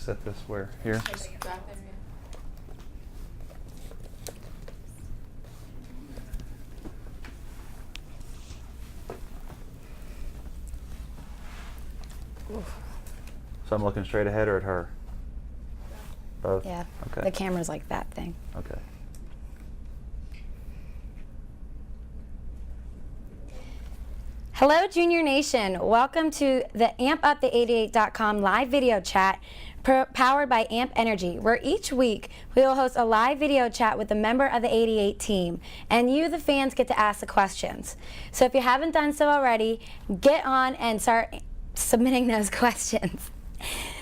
set this where? Here? Just back there, yeah. So I'm looking straight ahead or at her? Both? Yeah. Okay. The camera's like that thing. Okay. Hello, Junior Nation. Welcome to the AmpUpThe88.com live video chat powered by Amp Energy, where each week we will host a live video chat with a member of the 88 team, and you, the fans, get to ask the questions. So if you haven't done so already, get on and start submitting those questions.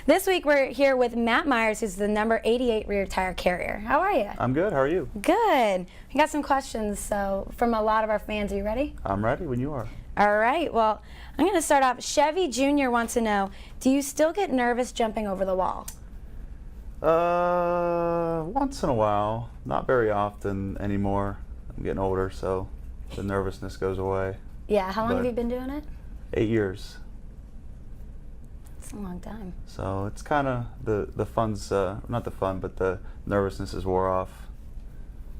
This week we're here with Matt Myers, who's the number 88 rear tire carrier. How are you? I'm good. How are you? Good. We got some questions from a lot of our fans. Are you ready? I'm ready when you are. All right. Well, I'm going to start off. Chevy Jr. wants to know, do you still get nervous jumping over the wall? Once in a while. Not very often anymore. I'm getting older, so the nervousness goes away. Yeah. How long have you been doing it? 8 years. It's a long time. So it's kind of the fun's not the fun, but the nervousness is wore off.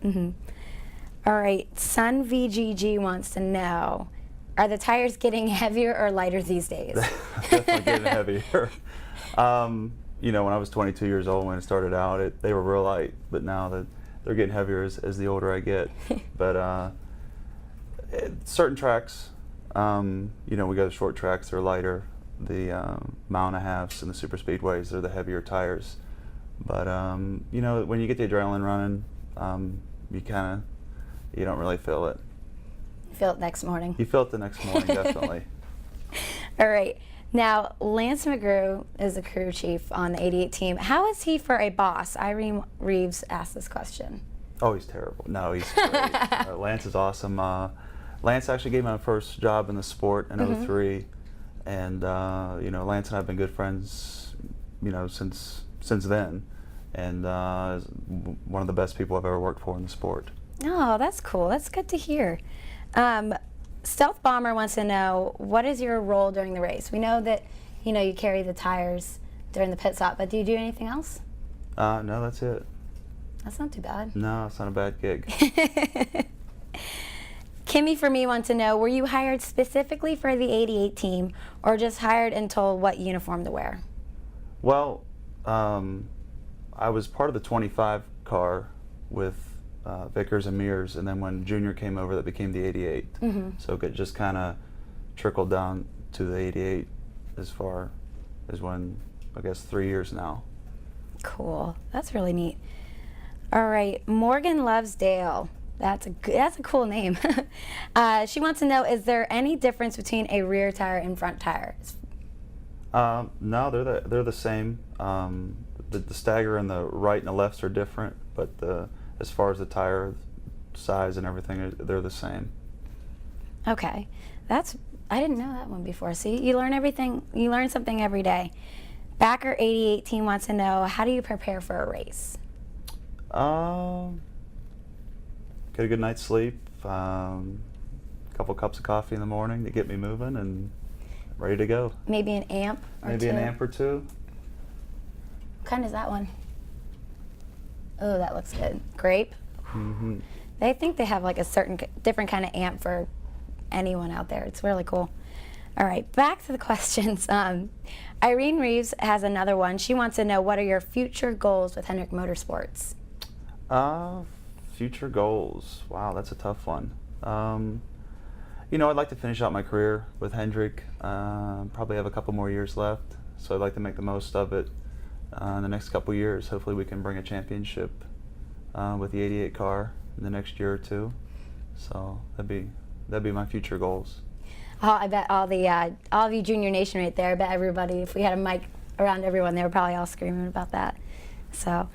Mm-hmm. All right. Sun VGG wants to know, are the tires getting heavier or lighter these days? Definitely getting heavier. You know, when I was 22 years old when it started out, they were real light, but now that they're getting heavier as the older I get. But certain tracks, you know, we go to short tracks, they're lighter. The mile and a halves and the super speedways, they're the heavier tires. But you know, when you get the adrenaline running, you don't really feel it. You feel it next morning. You feel it the next morning, definitely. All right. Now, Lance McGrew is the crew chief on the 88 team. How is he for a boss? Irene Reeves asked this question. Oh, he's terrible. No, he's great. Lance is awesome. Lance actually gave me my first job in the sport in '03, and you know, Lance and I have been good friends, you know, since then, and is one of the best people I've ever worked for in the sport. Oh, that's cool. That's good to hear. Stealth Bomber wants to know, what is your role during the race? We know that, you know, you carry the tires during the pit stop, but do you do anything else? No, that's it. That's not too bad. No, it's not a bad gig. Kimmy for me wants to know, were you hired specifically for the 88 team or just hired and told what uniform to wear? Well, I was part of the 25 car with Vickers and Mears, and then when Junior came over, that became the 88. So it just kind of trickled down to the 88 as far as when, I guess, 3 years now. Cool. That's really neat. All right, Morgan Loves Dale. That's a cool name. She wants to know, is there any difference between a rear tire and front tire? No, they're the same. The stagger and the right and the lefts are different, but as far as the tire size and everything, they're the same. Okay, I didn't know that one before. See, you learn everything. You learn something every day. Backer 88 team wants to know, how do you prepare for a race? Get a good night's sleep, a couple cups of coffee in the morning to get me moving and ready to go. Maybe an amp or Maybe two? an amp or two. What kind is that one? Oh, that looks good. Grape? Mm-hmm. They think they have like a certain different kind of amp for anyone out there. It's really cool. All right, back to the questions. Irene Reeves has another one. She wants to know, what are your future goals with Hendrick Motorsports? Future goals. Wow, that's a tough one. You know, I'd like to finish out my career with Hendrick. Probably have a couple more years left, so I'd like to make the most of it in the next couple years. Hopefully we can bring a championship with the 88 car in the next year or two. So that'd be my future goals. Oh, I bet all of you Junior Nation right there, I bet everybody, if we had a mic around everyone, they were probably all screaming about that. So,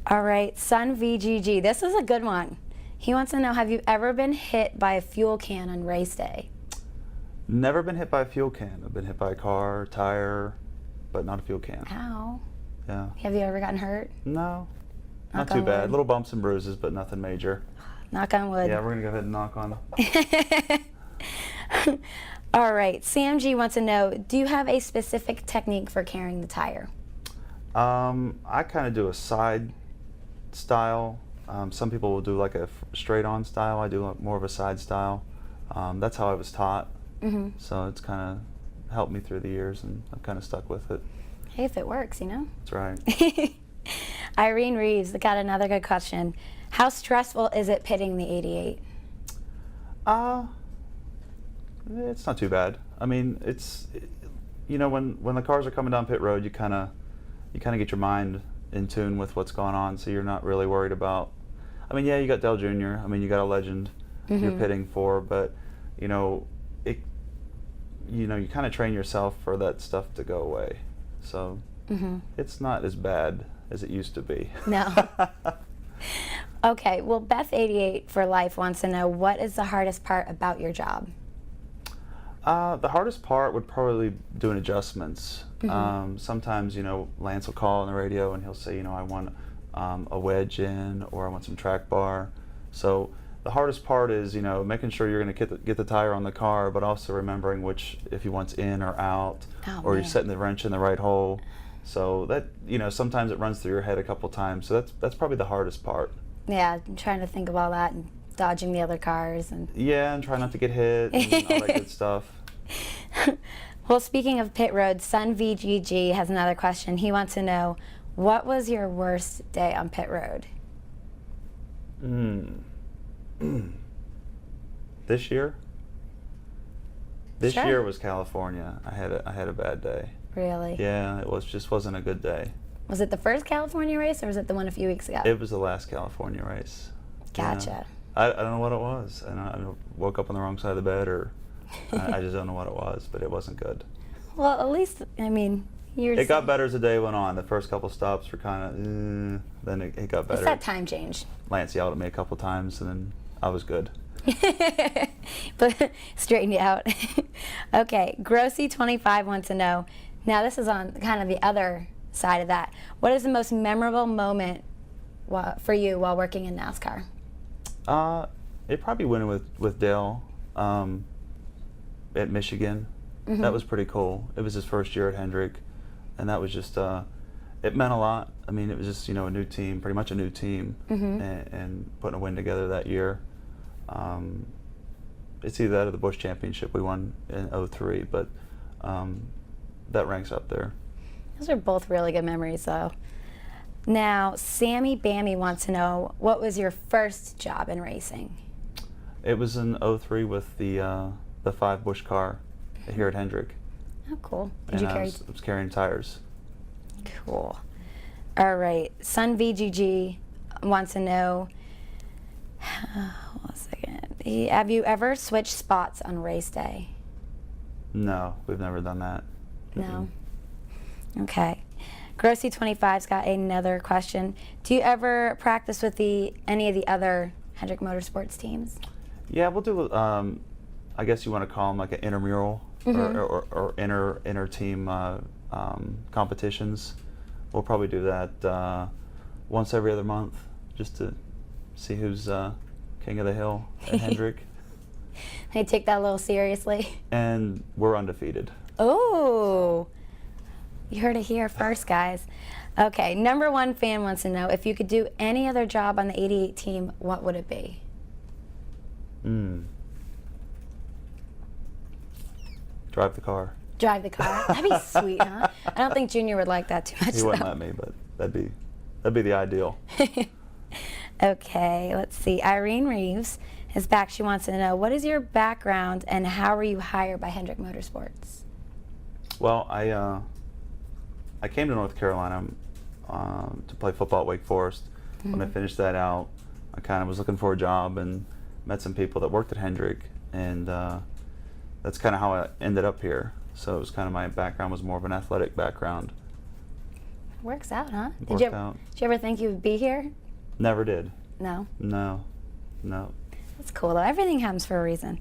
all right, Sun VGG, this is a good one. He wants to know, have you ever been hit by a fuel can on race day? Never been hit by a fuel can. I've been hit by a car, tire, but not a fuel can. Ow. Yeah. Have you ever gotten hurt? No, Knock not too on bad. wood. Little bumps and bruises, but nothing major. Knock on wood. Yeah, we're gonna go ahead and knock on. All right, Sam G wants to know, do you have a specific technique for carrying the tire? I kind of do a side style. Some people will do like a straight-on style. I do more of a side style. That's how I was taught. So it's kind of helped me through the years, and I've kind of stuck with it. Hey, if it works, you know? That's right. Irene Reeves got another good question. How stressful is it pitting the 88? It's not too bad. I mean, you know, when the cars are coming down pit road, you kind of get your mind in tune with what's going on, so you're not really worried about. I mean, yeah, you got Dale Jr. I mean, you got a legend you're pitting for, but you know, you kind of train yourself for that stuff to go away. So it's not as bad as it used to be. No. Okay, well, Beth 88 for Life wants to know, what is the hardest part about your job? The hardest part would probably be doing adjustments. Sometimes, you know, Lance will call on the radio and he'll say, you know, I want a wedge in, or I want some track bar. So the hardest part is, you know, making sure you're going to get the tire on the car, but also remembering if he wants in or out, or you're setting the wrench in the right hole. So that, you know, sometimes it runs through your head a couple times. So that's probably the hardest part. Yeah, I'm trying to think of all that and dodging the other cars. And try not to get hit and all that good stuff. Well, speaking of pit road, Sun VGG has another question. He wants to know, what was your worst day on pit road? This year? This Sure. year was California. I had a bad day. Really? Yeah, it just wasn't a good day. Was it the first California race, or was it the one a few weeks ago? It was the last California race. Gotcha. Yeah. I don't know what it was. I woke up on the wrong side of the bed, or I just don't know what it was, but it wasn't good. Well, at least, I mean, It got better as the day went on. The first couple stops were kind of, then it got better. It's that time change. Lance yelled at me a couple times, and then I was good. But straighten you out. Okay, Grossy25 wants to know, now this is on kind of the other side of that. What is the most memorable moment for you while working in NASCAR? It probably winning with Dale at Michigan. That was pretty cool. It was his first year at Hendrick, and that was just it meant a lot. I mean, it was just, you know, a new team, pretty much a new team, and putting a win together that year. It's either that or the Busch Championship we won in '03, but that ranks up there. Those are both really good memories, though. Now, Sammy Bammy wants to know, what was your first job in racing? It was in '03 with the 5 Busch car here at Hendrick. Oh, cool. Did you carry? I was carrying tires. Cool. All right. Sun VGG wants to know, hold on a second. Have you ever switched spots on race day? No, we've never done that. No. Okay. Grossy25's got another question. Do you ever practice with any of the other Hendrick Motorsports teams? Yeah, we'll do. I guess you want to call them like an intramural or inter team competitions. We'll probably do that once every other month, just to see who's king of the hill at Hendrick. They take that a little seriously. And we're undefeated. Oh. You heard it here first, guys. Okay, number one fan wants to know, if you could do any other job on the 88 team, what would it be? Drive the car. Drive the car? That'd be sweet, huh? I don't think Junior would like that too much. He wouldn't let me, but that'd be the ideal. Okay, let's see. Irene Reeves is back. She wants to know, what is your background and how were you hired by Hendrick Motorsports? Well, I came to North Carolina to play football at Wake Forest. When I finished that out, I kind of was looking for a job and met some people that worked at Hendrick, and that's kind of how I ended up here. So it was kind of, my background was more of an athletic background. Works out, huh? Did you ever think you would be here? Never did. No? No. That's cool, though. Everything happens for a reason.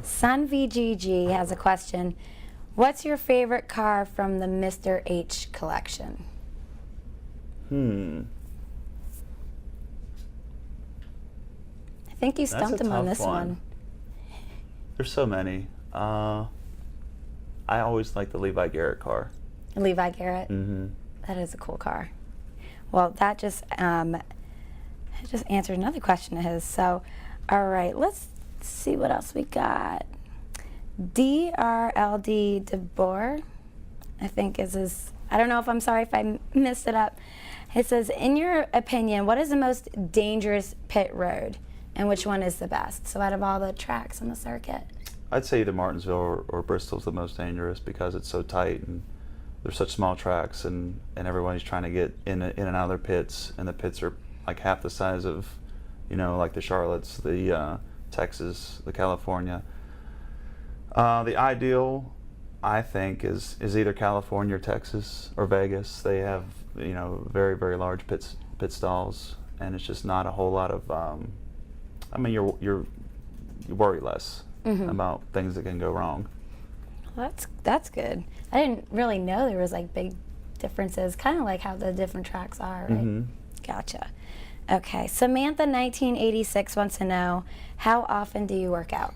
Sun VGG has a question. What's your favorite car from the Mr. H collection? I think you stumped him on this one. There's so many. I always like the Levi Garrett car. Levi Garrett? That is a cool car. Well, that just answered another question of his. So, all right, let's see what else we got. DRLD DeBoer, I think is his. I don't know if I'm sorry if I messed it up. It says, in your opinion, what is the most dangerous pit road, and which one is the best? So, out of all the tracks on the circuit, I'd say either Martinsville or Bristol's the most dangerous because it's so tight and they're such small tracks, and everybody's trying to get in and out of their pits, and the pits are like half the size of, like the Charlottes, the Texas, the California. The ideal, I think, is either California or Texas or Vegas. They have very, very large pit stalls, and it's just not a whole lot of. You worry less about things that can go wrong. Well, that's good. I didn't really know there was like big differences, kind of like how the different tracks are, right? Gotcha. Okay, Samantha 1986 wants to know, how often do you work out?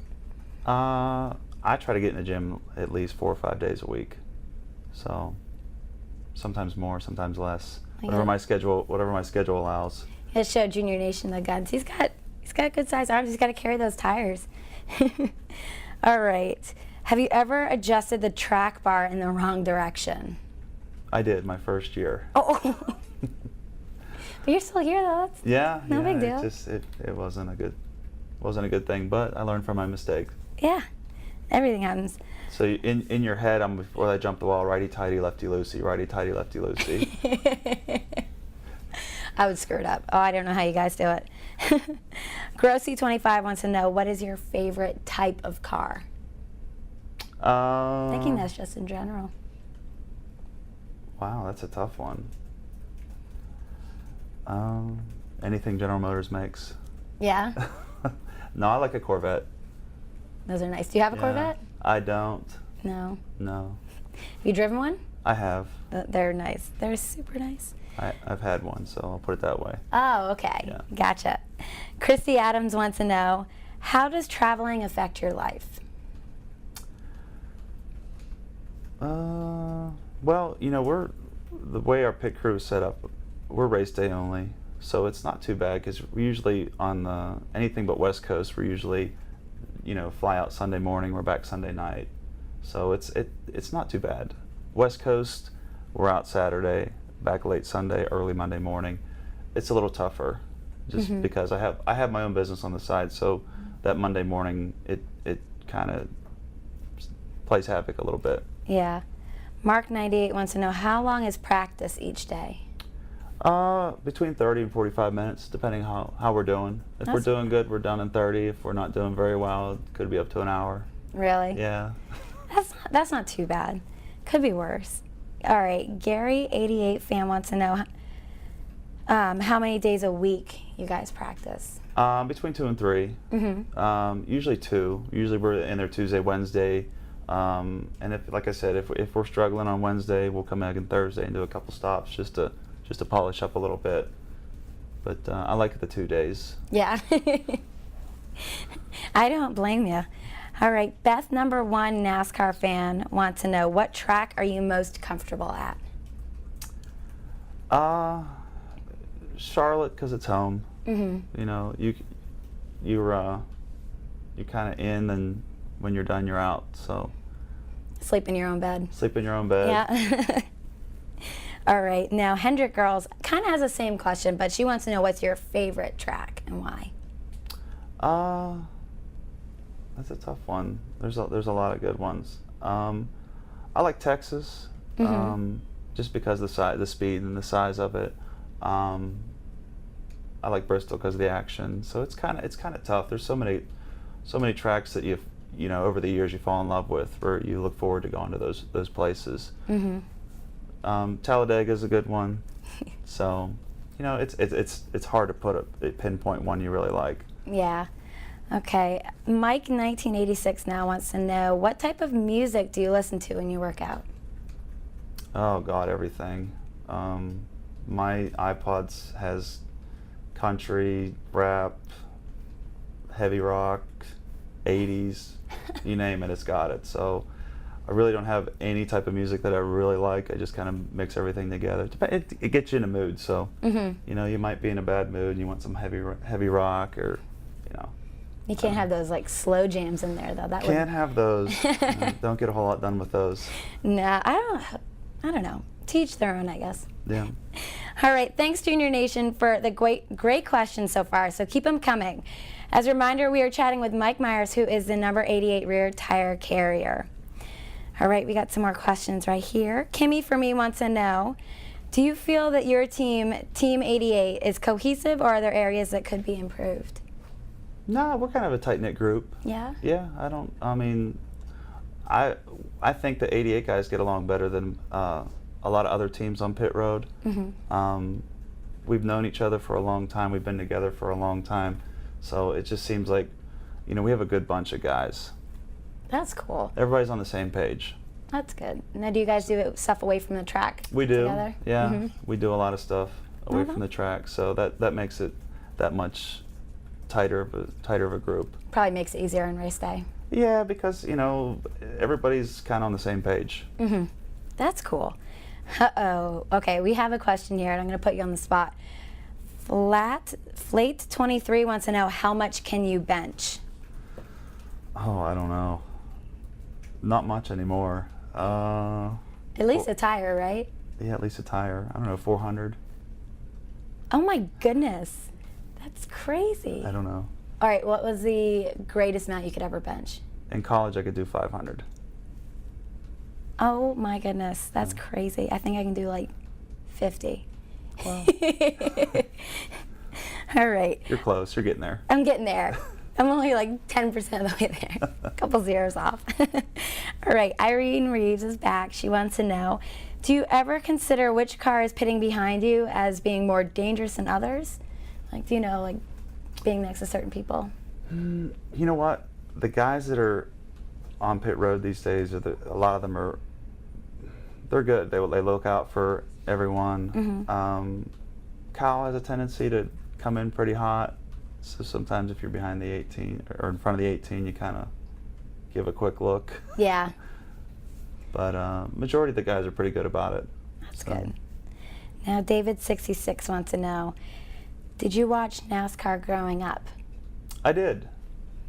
I try to get in the gym at least 4 or 5 days a week. So sometimes more, sometimes less. Whatever my schedule allows. It showed Junior Nation the guns. He's got good sized arms. He's got to carry those tires. All right. Have you ever adjusted the track bar in the wrong direction? I did my first year. Oh. But you're still here though. That's no big deal. It wasn't a good thing, but I learned from my mistakes. Yeah. Everything happens. So in your head, I'm before I jump the wall, righty tighty, lefty loosey, righty tighty, lefty loosey. I would screw it up. Oh, I don't know how you guys do it. Grossy25 wants to know, what is your favorite type of car? Thinking that's just in general. Wow, that's a tough one. Anything General Motors makes. Yeah? No, I like a Corvette. Those are nice. Do you have a Corvette? I don't. No. No. Have you driven one? I have. They're nice. They're super nice. I've had one, so I'll put it that way. Oh, okay. Yeah. Gotcha. Christy Adams wants to know, how does traveling affect your life? Well, we're the way our pit crew is set up, we're race day only, so it's not too bad because we usually on anything but West Coast, we're usually, fly out Sunday morning, we're back Sunday night, so it's not too bad. West Coast, we're out Saturday, back late Sunday, early Monday morning. It's a little tougher, just because I have my own business on the side, so that Monday morning it kind of plays havoc a little bit. Yeah. Mark 98 wants to know, how long is practice each day? Between 30 and 45 minutes, depending how we're doing. If we're doing good, we're done in 30. If we're not doing very well, it could be up to an hour. Really? Yeah. That's not too bad. Could be worse. All right, Gary 88 fan wants to know, how many days a week you guys practice? Between 2 and 3. Usually 2. Usually we're in there Tuesday, Wednesday. And if, like I said, if we're struggling on Wednesday, we'll come back on Thursday and do a couple stops just to polish up a little bit. But I like the 2 days. Yeah. I don't blame you. All right, Beth number 1 NASCAR fan wants to know, what track are you most comfortable at? Charlotte, because it's home. You're kind of in, and when you're done, you're out. So sleep in your own bed. Sleep in your own bed. Yeah. All right. Now Hendrick Girls kind of has the same question, but she wants to know, what's your favorite track and why? That's a tough one. There's a lot of good ones. I like Texas, just because the speed and the size of it. I like Bristol because of the action. So it's kind of tough. There's so many tracks that over the years you fall in love with, where you look forward to going to those places. Talladega is a good one. So, it's hard to pinpoint one you really like. Yeah. Okay. Mike 1986 now wants to know, what type of music do you listen to when you work out? Oh God, everything. My iPods has country, rap, heavy rock, 80s, you name it, it's got it. So I really don't have any type of music that I really like. I just kind of mix everything together. It gets you in a mood. So you know, you might be in a bad mood and you want some heavy rock, or you know. You can't have those like slow jams in there though. That Can't have those. Don't get a whole lot done with those. No, I don't know. Teach their own, I guess. Yeah. All right, thanks Junior Nation for the great questions so far, so keep them coming. As a reminder, we are chatting with Mike Myers, who is the number 88 rear tire carrier. All right, we got some more questions right here. Kimmy for me wants to know, do you feel that your team, Team 88, is cohesive, or are there areas that could be improved? No, we're kind of a tight-knit group. Yeah? Yeah, I think the 88 guys get along better than a lot of other teams on pit road. We've known each other for a long time. We've been together for a long time. So it just seems like, you know, we have a good bunch of guys. That's cool. Everybody's on the same page. That's good. Now, do you guys do stuff away from the track We do. together? Yeah, we do a lot of stuff away from the track. So that makes it that much tighter of a group. Probably makes it easier on race day. Yeah, because, you know, everybody's kind of on the same page. That's cool. Uh-oh. Okay, we have a question here, and I'm going to put you on the spot. Flate23 wants to know, how much can you bench? Oh, I don't know. Not much anymore. At least a tire, right? Yeah, at least a tire. I don't know, 400. Oh my goodness. That's crazy. I don't know. All right, what was the greatest amount you could ever bench? In college, I could do 500. Oh my goodness, that's crazy. I think I can do like 50. Well, all right. you're close. You're getting there. I'm getting there. I'm only like 10% of the way there. A couple zeros off. All right, Irene Reeves is back. She wants to know, do you ever consider which car is pitting behind you as being more dangerous than others? Like, do you know, like, being next to certain people? You know what? The guys that are on pit road these days, a lot of them are, they're good. They look out for everyone. Kyle has a tendency to come in pretty hot. So sometimes if you're behind the 18 or in front of the 18, you kind of give a quick look. Yeah. But majority of the guys are pretty good about it. That's good. Now, David66 wants to know, did you watch NASCAR growing up? I did.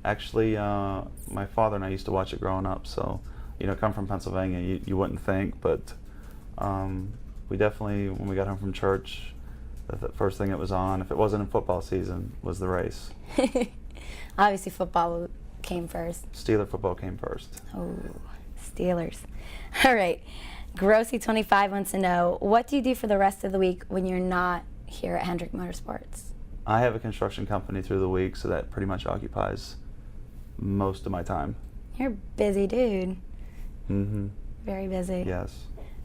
Actually, my father and I used to watch it growing up. So, you know, come from Pennsylvania, you wouldn't think, but we definitely, when we got home from church, the first thing that was on, if it wasn't in football season, was the race. Obviously, football came first. Steeler football came first. Oh, Steelers. All right. Grossi25 wants to know, what do you do for the rest of the week when you're not here at Hendrick Motorsports? I have a construction company through the week, so that pretty much occupies most of my time. You're a busy dude. Very busy. Yes.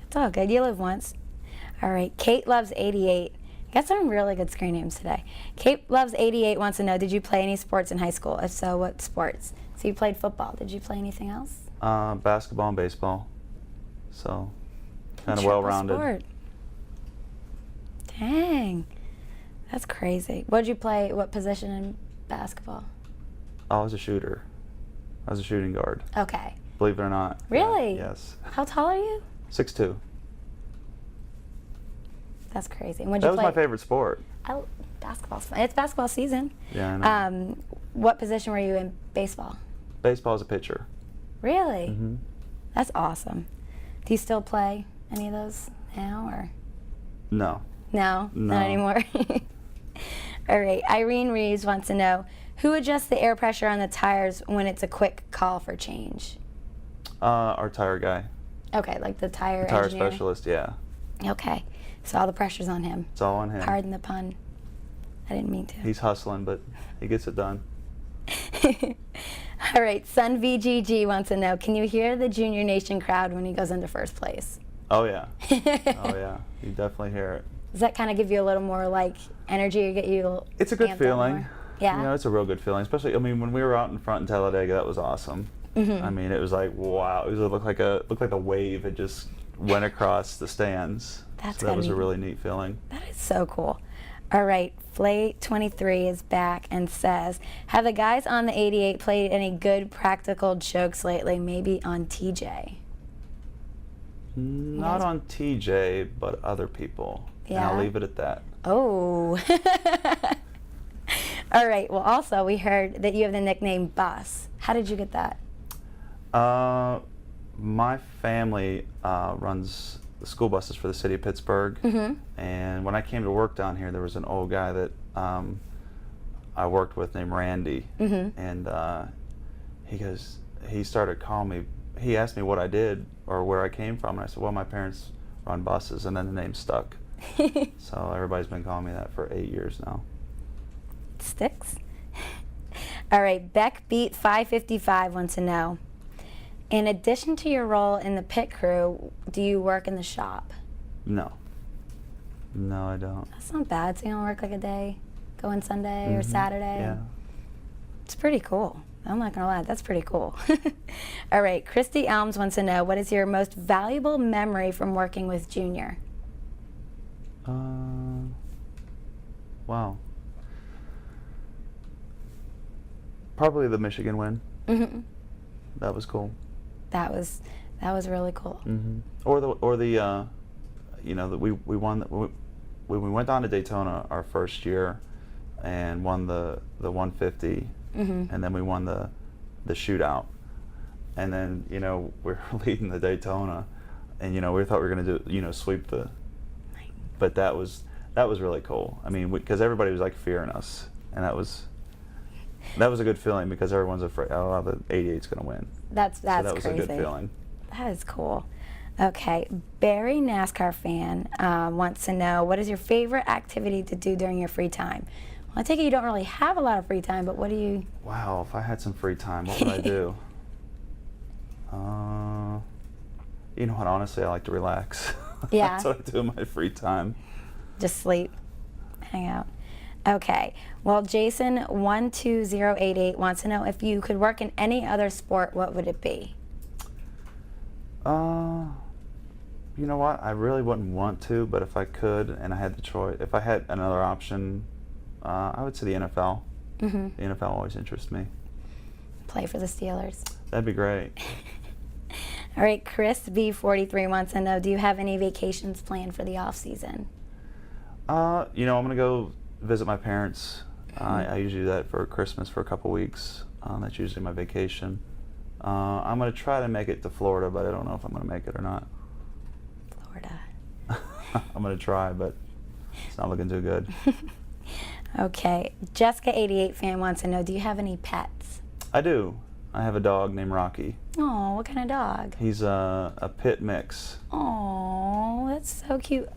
It's all good. You live once. All right. Kate Loves 88. Got some really good screen names today. Kate Loves 88 wants to know, did you play any sports in high school? If so, what sports? So you played football. Did you play anything else? Basketball and baseball. So kind of well-rounded. Sport. Dang. That's crazy. What did you play? What position in basketball? I was a shooter. I was a shooting guard. Okay. Believe it or not. Really? Yeah, yes. How tall are you? 6'2". That's crazy. And what'd That you was play? my favorite sport. Basketball's fun. It's basketball season. Yeah, I know. What position were you in baseball? Baseball as a pitcher. Really? That's awesome. Do you still play any of those now, or? No. No, No. not anymore. All right. Irene Reeves wants to know, who adjusts the air pressure on the tires when it's a quick call for change? Our tire guy. Okay, like the tire Tire engineer? specialist, yeah. Okay. So all the pressure's on him. It's all on him. Pardon the pun. I didn't mean to. He's hustling, but he gets it done. All right, Sun VGG wants to know, can you hear the Junior Nation crowd when he goes into first place? Oh, yeah. Oh, yeah. You definitely hear it. Does that kind of give you a little more, like, energy or get you It's a good amped up feeling. more? Yeah? You know, it's a real good feeling. Especially, I mean, when we were out in front in Talladega, that was awesome. I mean, it was like, wow. It looked like a wave had just went across the stands. That's so that was gotta a be- really neat feeling. That is so cool. All right, Flay23 is back and says, have the guys on the 88 played any good practical jokes lately, maybe on TJ? Not guys- on TJ, but other people. And Yeah? I'll leave it at that. Oh. All right. Well, also, we heard that you have the nickname Bus. How did you get that? My family runs the school buses for the city of Pittsburgh. And when I came to work down here, there was an old guy that I worked with named Randy. And he started calling me. He asked me what I did or where I came from. And I said, well, my parents run buses. And then the name stuck. So everybody's been calling me that for 8 years now. Sticks. All right. Beck Beat 555 wants to know, in addition to your role in the pit crew, do you work in the shop? No. No, I don't. That's not bad. So you don't work like a day, go in Sunday or Saturday. Yeah. It's pretty cool. I'm not gonna lie, that's pretty cool. All right, Christy Elms wants to know, what is your most valuable memory from working with Junior? Wow. Probably the Michigan win. That was cool. That was really cool. Or the you know, that we won. We went down to Daytona our first year, and won the 150, and then we won the shootout, and then we were leading the Daytona, and we thought we were gonna do sweep the, but that was really cool. I mean, because everybody was like fearing us, and that was a good feeling because everyone's afraid, oh, the 88's gonna win. That's so that was crazy. a good feeling. That is cool. Okay, Barry NASCAR fan wants to know, what is your favorite activity to do during your free time? Well, I take it you don't really have a lot of free time, but what do you... Wow, if I had some free time, what would I do? You know what, honestly, I like to relax. Yeah. That's what I do in my free time. Just sleep, hang out. Okay, well, Jason12088 wants to know, if you could work in any other sport, what would it be? You know what? I really wouldn't want to, but if I could and I had the choice, if I had another option, I would say the NFL. The NFL always interests me. Play for the Steelers. That'd be great. All right, Chris B43 wants to know, do you have any vacations planned for the off season? I'm gonna go visit my parents. I usually do that for Christmas for a couple weeks. That's usually my vacation. I'm gonna try to make it to Florida, but I don't know if I'm gonna make it or not. Florida. I'm gonna try, but it's not looking too good. Okay, Jessica88 fan wants to know, do you have any pets? I do. I have a dog named Rocky. Oh, what kind of dog? He's a pit mix. Oh, that's so cute.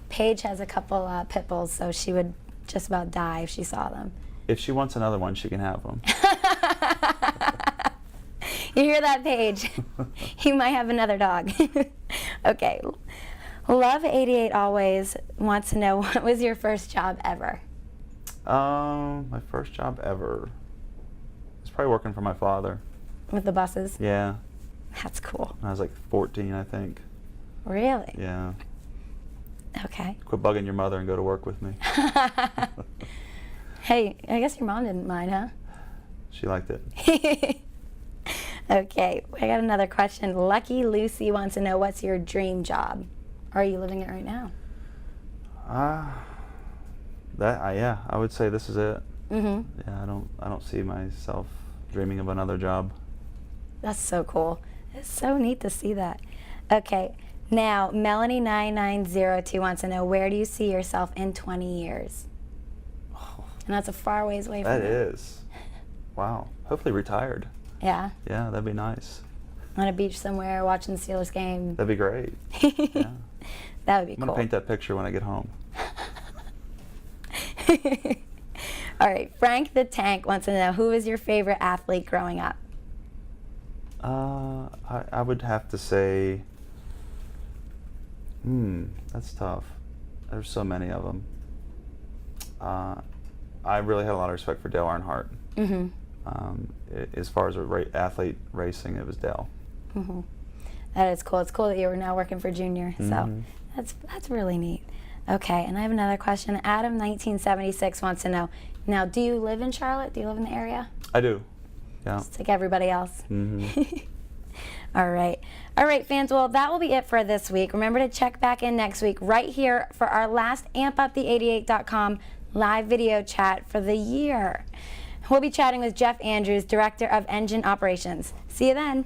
Paige has a couple pit bulls, so she would just about die if she saw them. If she wants another one, she can have them. You hear that, Paige? He might have another dog. Okay. Love88 always wants to know, what was your first job ever? My first job ever was probably working for my father. With the buses? Yeah. That's cool. When I was like 14, I think. Really? Yeah. Okay. Quit bugging your mother and go to work with me. Hey, I guess your mom didn't mind, huh? She liked it. Okay, I got another question. Lucky Lucy wants to know, what's your dream job? Or are you living it right now? Yeah, I would say this is it. Yeah, I don't see myself dreaming of another job. That's so cool. It's so neat to see that. Okay, now Melanie9902 wants to know, where do you see yourself in 20 years? And that's a far ways away from That you. is. Wow. Hopefully retired. Yeah? Yeah, that'd be nice. On a beach somewhere, watching the Steelers game. That'd be great. Yeah. That would be I'm cool. gonna paint that picture when I get home. All right, Frank the Tank wants to know, who was your favorite athlete growing up? I would have to say, that's tough. There's so many of them. I really had a lot of respect for Dale Earnhardt. As far as athlete racing, it was Dale. That is cool. It's cool that you were now working for Junior. So that's really neat. Okay, and I have another question. Adam1976 wants to know, now, do you live in Charlotte? Do you live in the area? I do. Yeah. Just like everybody else. All right. All right, fans. Well, that will be it for this week. Remember to check back in next week right here for our last AmpUpThe88.com live video chat for the year. We'll be chatting with Jeff Andrews, Director of Engine Operations. See you then.